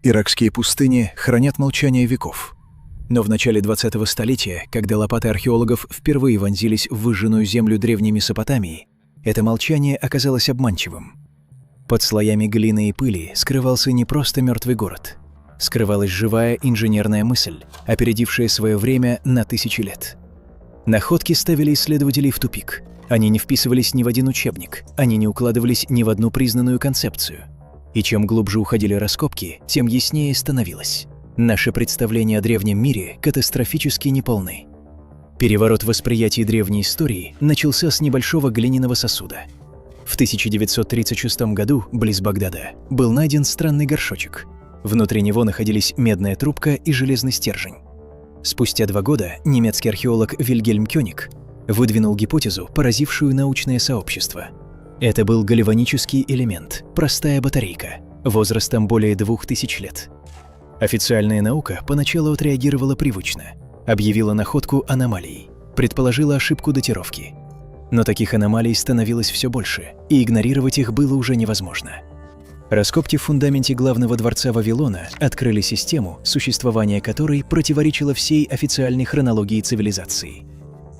Иракские пустыни хранят молчание веков. Но в начале 20-го столетия, когда лопаты археологов впервые вонзились в выжженную землю древней Месопотамии, это молчание оказалось обманчивым. Под слоями глины и пыли скрывался не просто мертвый город. Скрывалась живая инженерная мысль, опередившая свое время на тысячи лет. Находки ставили исследователей в тупик. Они не вписывались ни в один учебник, они не укладывались ни в одну признанную концепцию. И чем глубже уходили раскопки, тем яснее становилось. Наши представления о древнем мире катастрофически неполны. Переворот в восприятии древней истории начался с небольшого глиняного сосуда. В 1936 году, близ Багдада, был найден странный горшочек. Внутри него находились медная трубка и железный стержень. Спустя 2 года немецкий археолог Вильгельм Кёник выдвинул гипотезу, поразившую научное сообщество. Это был гальванический элемент, простая батарейка, возрастом более 2000 лет. Официальная наука поначалу отреагировала привычно, объявила находку аномалией, предположила ошибку датировки. Но таких аномалий становилось все больше, и игнорировать их было уже невозможно. Раскопки в фундаменте главного дворца Вавилона открыли систему, существование которой противоречило всей официальной хронологии цивилизации.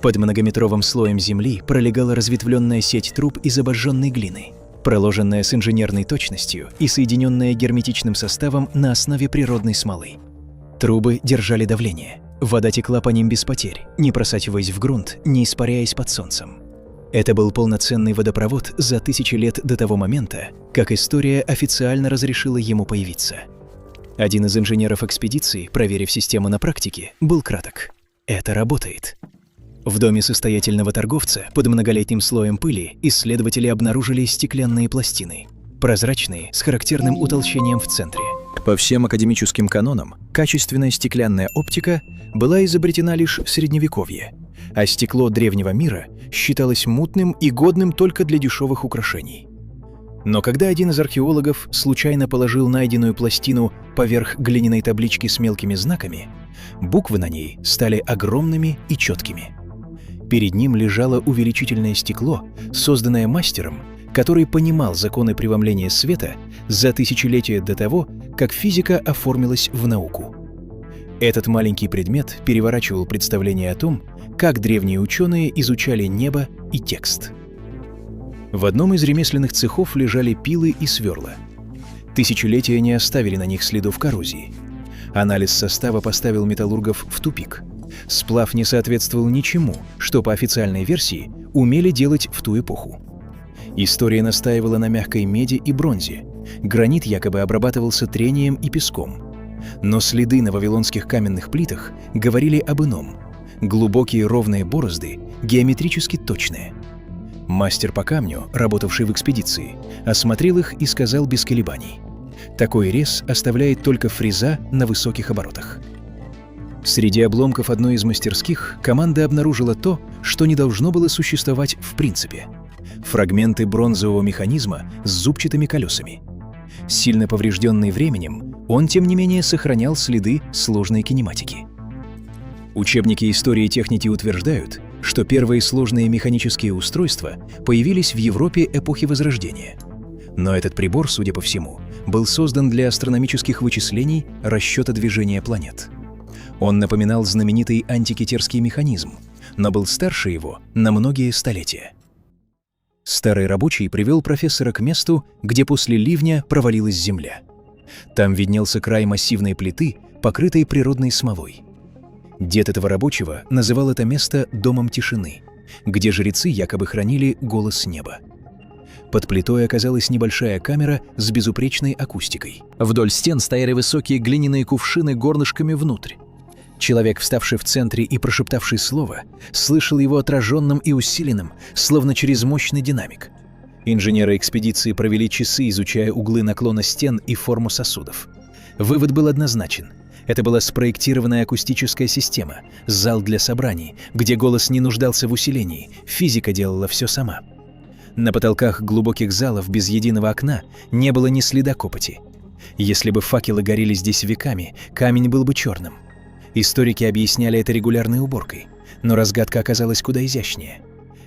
Под многометровым слоем земли пролегала разветвленная сеть труб из обожженной глины, проложенная с инженерной точностью и соединенная герметичным составом на основе природной смолы. Трубы держали давление, вода текла по ним без потерь, не просачиваясь в грунт, не испаряясь под солнцем. Это был полноценный водопровод за 1000 лет до того момента, как история официально разрешила ему появиться. Один из инженеров экспедиции, проверив систему на практике, был краток: «Это работает». В доме состоятельного торговца под многолетним слоем пыли исследователи обнаружили стеклянные пластины, прозрачные, с характерным утолщением в центре. По всем академическим канонам, качественная стеклянная оптика была изобретена лишь в Средневековье, а стекло древнего мира считалось мутным и годным только для дешевых украшений. Но когда один из археологов случайно положил найденную пластину поверх глиняной таблички с мелкими знаками, буквы на ней стали огромными и четкими. Перед ним лежало увеличительное стекло, созданное мастером, который понимал законы преломления света за тысячелетия до того, как физика оформилась в науку. Этот маленький предмет переворачивал представление о том, как древние ученые изучали небо и текст. В одном из ремесленных цехов лежали пилы и сверла. Тысячелетия не оставили на них следов коррозии. Анализ состава поставил металлургов в тупик. Сплав не соответствовал ничему, что по официальной версии умели делать в ту эпоху. История настаивала на мягкой меди и бронзе. Гранит якобы обрабатывался трением и песком. Но следы на вавилонских каменных плитах говорили об ином. Глубокие ровные борозды, геометрически точные. Мастер по камню, работавший в экспедиции, осмотрел их и сказал без колебаний: такой рез оставляет только фреза на высоких оборотах. Среди обломков одной из мастерских команда обнаружила то, что не должно было существовать в принципе – фрагменты бронзового механизма с зубчатыми колесами. Сильно поврежденный временем, он, тем не менее, сохранял следы сложной кинематики. Учебники истории техники утверждают, что первые сложные механические устройства появились в Европе эпохи Возрождения. Но этот прибор, судя по всему, был создан для астрономических вычислений расчета движения планет. Он напоминал знаменитый антикитерский механизм, но был старше его на многие столетия. Старый рабочий привел профессора к месту, где после ливня провалилась земля. Там виднелся край массивной плиты, покрытой природной смолой. Дед этого рабочего называл это место «домом тишины», где жрецы якобы хранили голос неба. Под плитой оказалась небольшая камера с безупречной акустикой. Вдоль стен стояли высокие глиняные кувшины горлышками внутрь. Человек, вставший в центре и прошептавший слово, слышал его отраженным и усиленным, словно через мощный динамик. Инженеры экспедиции провели часы, изучая углы наклона стен и форму сосудов. Вывод был однозначен. Это была спроектированная акустическая система, зал для собраний, где голос не нуждался в усилении, физика делала все сама. На потолках глубоких залов без единого окна не было ни следа копоти. Если бы факелы горели здесь веками, камень был бы черным. Историки объясняли это регулярной уборкой, но разгадка оказалась куда изящнее.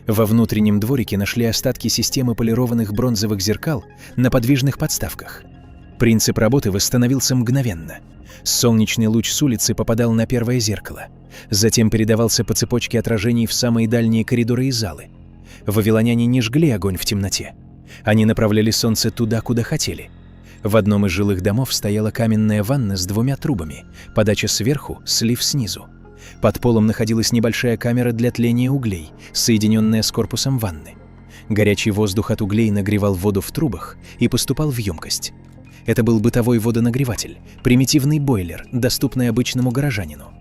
Во внутреннем дворике нашли остатки системы полированных бронзовых зеркал на подвижных подставках. Принцип работы восстановился мгновенно. Солнечный луч с улицы попадал на первое зеркало, затем передавался по цепочке отражений в самые дальние коридоры и залы. Вавилоняне не жгли огонь в темноте. Они направляли солнце туда, куда хотели. В одном из жилых домов стояла каменная ванна с 2 трубами, подача сверху, слив снизу. Под полом находилась небольшая камера для тления углей, соединенная с корпусом ванны. Горячий воздух от углей нагревал воду в трубах и поступал в емкость. Это был бытовой водонагреватель, примитивный бойлер, доступный обычному горожанину.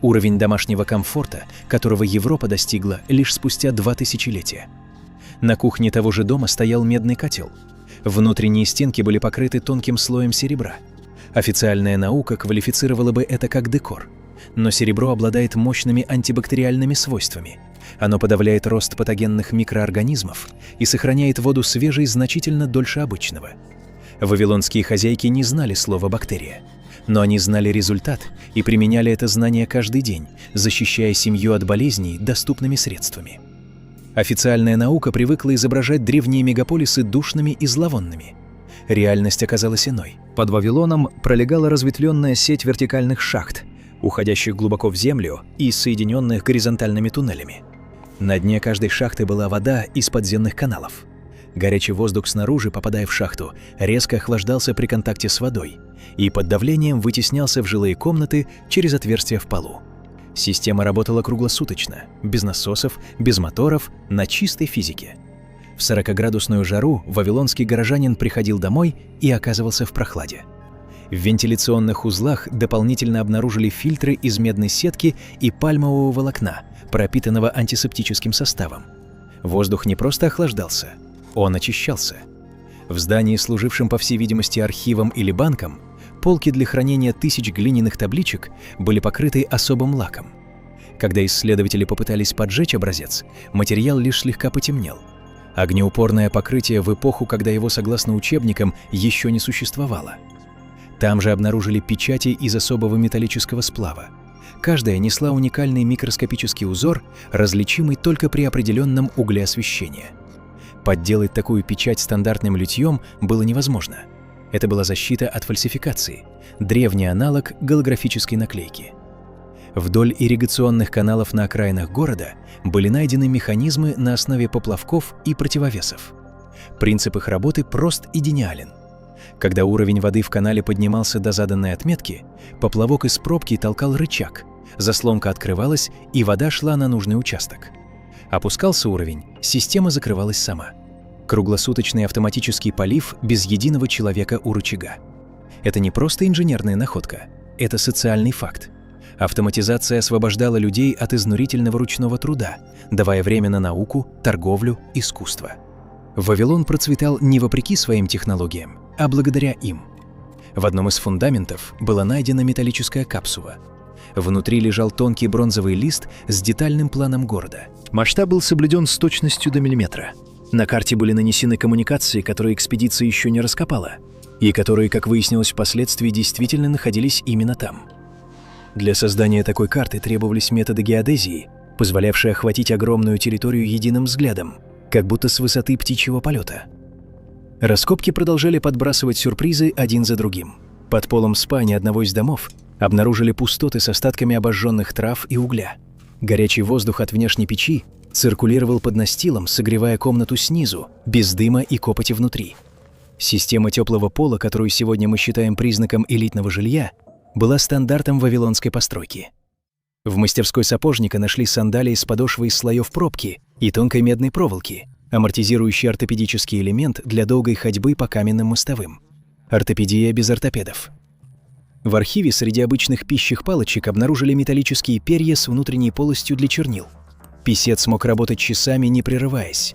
Уровень домашнего комфорта, которого Европа достигла лишь спустя 2 тысячелетия. На кухне того же дома стоял медный котел. Внутренние стенки были покрыты тонким слоем серебра. Официальная наука квалифицировала бы это как декор. Но серебро обладает мощными антибактериальными свойствами. Оно подавляет рост патогенных микроорганизмов и сохраняет воду свежей значительно дольше обычного. Вавилонские хозяйки не знали слова «бактерия», но они знали результат и применяли это знание каждый день, защищая семью от болезней доступными средствами. Официальная наука привыкла изображать древние мегаполисы душными и зловонными. Реальность оказалась иной. Под Вавилоном пролегала разветвленная сеть вертикальных шахт, уходящих глубоко в землю и соединенных горизонтальными туннелями. На дне каждой шахты была вода из подземных каналов. Горячий воздух снаружи, попадая в шахту, резко охлаждался при контакте с водой и под давлением вытеснялся в жилые комнаты через отверстия в полу. Система работала круглосуточно, без насосов, без моторов, на чистой физике. В 40-градусную жару вавилонский горожанин приходил домой и оказывался в прохладе. В вентиляционных узлах дополнительно обнаружили фильтры из медной сетки и пальмового волокна, пропитанного антисептическим составом. Воздух не просто охлаждался, он очищался. В здании, служившем, по всей видимости, архивом или банком, полки для хранения тысяч глиняных табличек были покрыты особым лаком. Когда исследователи попытались поджечь образец, материал лишь слегка потемнел. Огнеупорное покрытие в эпоху, когда его, согласно учебникам, еще не существовало. Там же обнаружили печати из особого металлического сплава. Каждая несла уникальный микроскопический узор, различимый только при определенном угле освещения. Подделать такую печать стандартным литьем было невозможно. Это была защита от фальсификации, древний аналог голографической наклейки. Вдоль ирригационных каналов на окраинах города были найдены механизмы на основе поплавков и противовесов. Принцип их работы прост и гениален. Когда уровень воды в канале поднимался до заданной отметки, поплавок из пробки толкал рычаг, заслонка открывалась, и вода шла на нужный участок. Опускался уровень, система закрывалась сама. Круглосуточный автоматический полив без единого человека у рычага. Это не просто инженерная находка, это социальный факт. Автоматизация освобождала людей от изнурительного ручного труда, давая время на науку, торговлю, искусство. Вавилон процветал не вопреки своим технологиям, а благодаря им. В одном из фундаментов была найдена металлическая капсула. Внутри лежал тонкий бронзовый лист с детальным планом города. Масштаб был соблюден с точностью до миллиметра. На карте были нанесены коммуникации, которые экспедиция еще не раскопала, и которые, как выяснилось впоследствии, действительно находились именно там. Для создания такой карты требовались методы геодезии, позволявшие охватить огромную территорию единым взглядом, как будто с высоты птичьего полета. Раскопки продолжали подбрасывать сюрпризы один за другим. Под полом спальни одного из домов обнаружили пустоты с остатками обожженных трав и угля. Горячий воздух от внешней печи циркулировал под настилом, согревая комнату снизу, без дыма и копоти внутри. Система теплого пола, которую сегодня мы считаем признаком элитного жилья, была стандартом вавилонской постройки. В мастерской сапожника нашли сандалии с подошвой из слоев пробки и тонкой медной проволоки, амортизирующий ортопедический элемент для долгой ходьбы по каменным мостовым. Ортопедия без ортопедов. В архиве среди обычных пищих палочек обнаружили металлические перья с внутренней полостью для чернил. Писец мог работать часами, не прерываясь.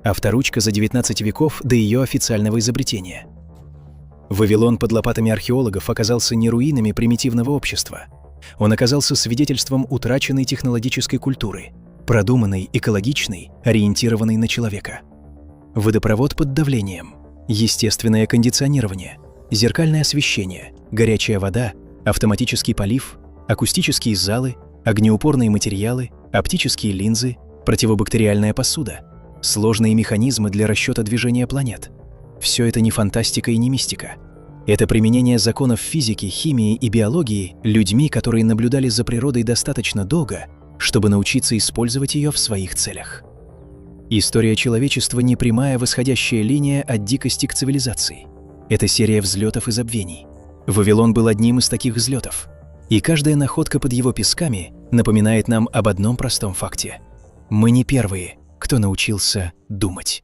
Авторучка за 19 веков до ее официального изобретения. Вавилон под лопатами археологов оказался не руинами примитивного общества. Он оказался свидетельством утраченной технологической культуры, продуманной, экологичной, ориентированной на человека. Водопровод под давлением, естественное кондиционирование, зеркальное освещение, горячая вода, автоматический полив, акустические залы, огнеупорные материалы, оптические линзы, противобактериальная посуда, сложные механизмы для расчета движения планет. Все это не фантастика и не мистика. Это применение законов физики, химии и биологии людьми, которые наблюдали за природой достаточно долго, чтобы научиться использовать ее в своих целях. История человечества не прямая восходящая линия от дикости к цивилизации. Это серия взлетов и забвений. Вавилон был одним из таких взлетов. И каждая находка под его песками напоминает нам об одном простом факте. Мы не первые, кто научился думать.